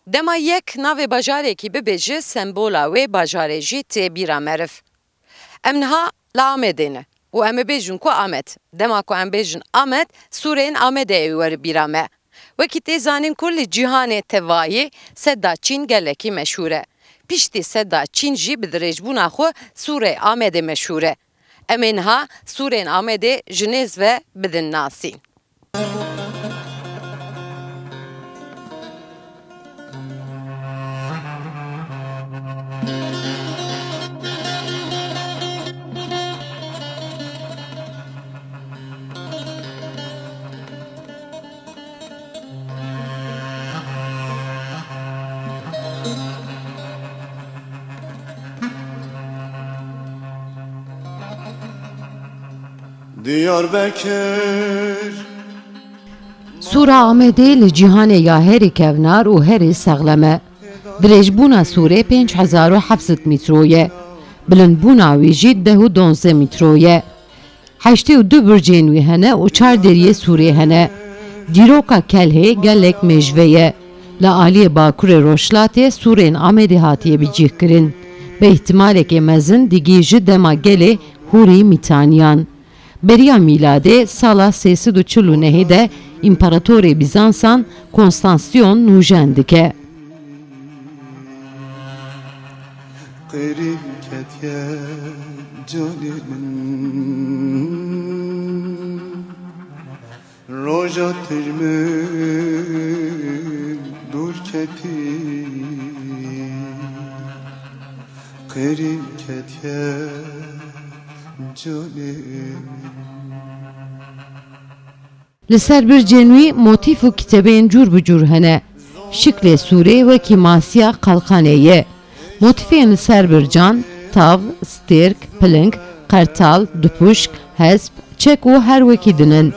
Dema yek navê bajarekî bibêje sembola wê bajarê jî tê bîra meriv. Em niha li Amedê ne û em ê bêjin ku Amed. Dema ku em bêjin Amed, Sûreyên Amedê were bîra me. Wekî tê zanîn ku li cîhanê tevayê Sedda Çîn gelekî meşhûr e. Piştî Sedda Çîn jî bi dirêjbûna xwe Sûrê Amedê meşhûr e. Em ê niha Sûreyên Amedê ji nêz ve bidin nasîn. Diyarbakır Sûra Amedê li cîhanê ya herî kevnar û herî sexleme. Dirêjbûna Sûrê 5700 mîtro ye. Bilindbûna wî jî 10-12 mîtro ye. 82 bircên wî hene û 4 deriyê Sûrê hene. Dîroka Kelhê gelek mêjve ye. Li aliyê Bakurê Roşlatê Sûreyên Amedê hatiye bicîhkirin. Bi îhtimalekê mezin digî ji dema gelê Hûrî Mîtaniyan. Beriya mîladê sala 349 de İmparatorê Bizansan Konstansiyon nûjen dike. Roja tirmin dur keti Kerim ketye canım Li ser bircên wî motif û kitebeyên cûr bi cûr hene. Şiklê Sûrê wekî masiya qalqanê ye. Motifên li ser bircan, tav, stêrk, piling, qertal, dupuşk, hesp, çek û her wekî dinin.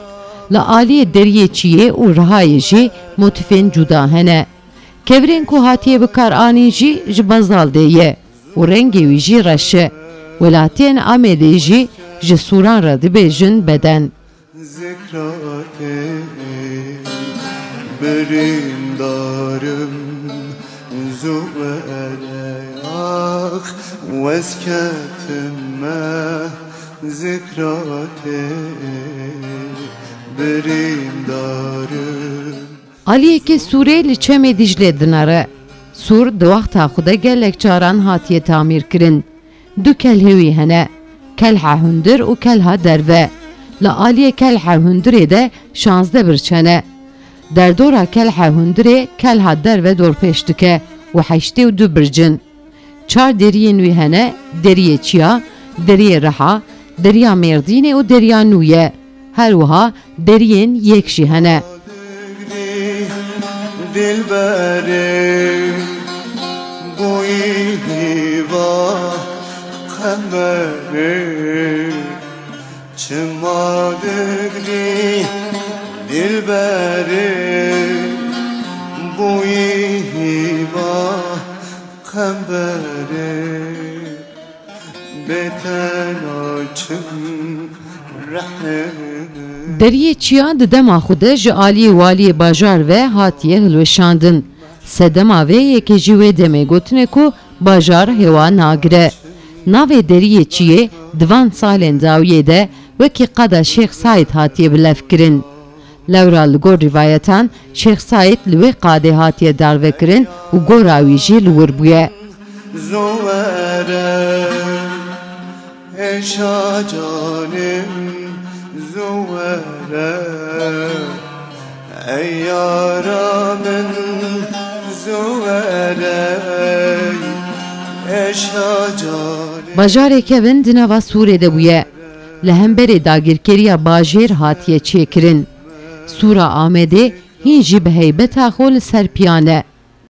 Li aliyê deriyê çiyê û rihayê jî motifên cuda hene. Kevirên ku hatiye bikar anîn jî ji bazaldê ye û rengê wî jî reş e. Welatiyên Amedê jî ji sûran re dibêjin beden. Zikrate berîndarım zûere ah wezketime zikrate berîndarım Aliyekê Sûrê li çemê Diclê dinare. Sûr di wexta xwe de gelek caran hatiye tamîr kirin. Du kelhê wî hene. Kelha hundir û kelha derve. Li aliyê kelha hundirê de 16 birç hene. Derdora kelha hundirê kelha derve dorpêş dike û 82 bircin. 4 deriyên wî hene, deriyê Çiya, deriyê Riha, deriya Mêrdînê û deriya Nû ye. Her wiha deriyên yek jî hene. Dilberim bu iva kamerim çımadıgri dilberim bu iva kamerim beten açım rahim Deriyê Çiya di dema xwe de ji aliyê waliyê bajar ve hatiye hilweşandin. Sedema vê yekê jî wê demê gotine ku bajar hewa nagire. Navê deriyê Çiyê di van salên dawiyê de wekî qeda Şêx Saîd hatiye bilevkirin. Lewra li gor rîvayetan Şêx Saîd li wê qadê hatiye darvekirin û gora wî jî li wir bûye. Zuvere eşa canim zuvere ey yaramın zuvere eşa canim Bajarê kevin di nava Sûrê de bûye. Li hemberê dagirkeriya bajêr hatiye çêkirin. Sûra Amedê hîn jî bi heybeta xwe li ser piyane.